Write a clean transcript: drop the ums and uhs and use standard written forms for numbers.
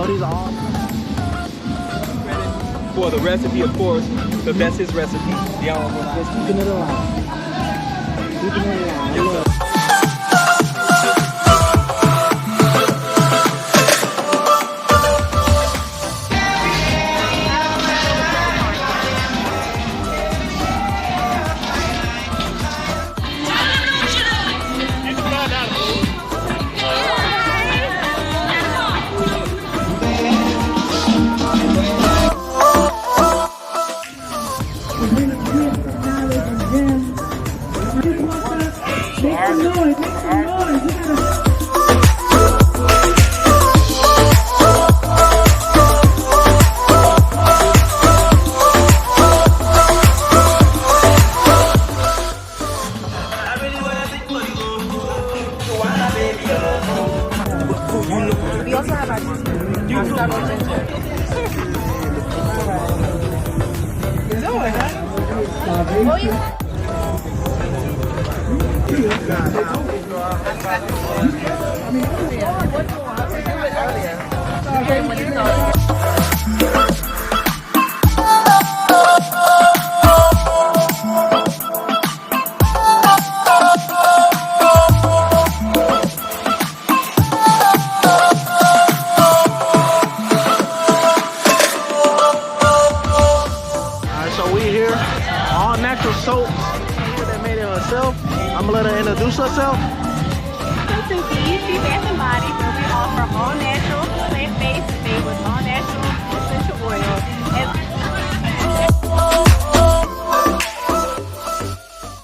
So these are all for the recipe, of course, because that's his recipe. Y'all just keeping it alive. Keeping it alive. Yes, sir. We also have our double ginger. Oh, yeah. So we here, all natural soap. That made it herself. I'm gonna let her introduce herself. Suki, she's Bath and Body. We offer all natural, plant-based, made with all natural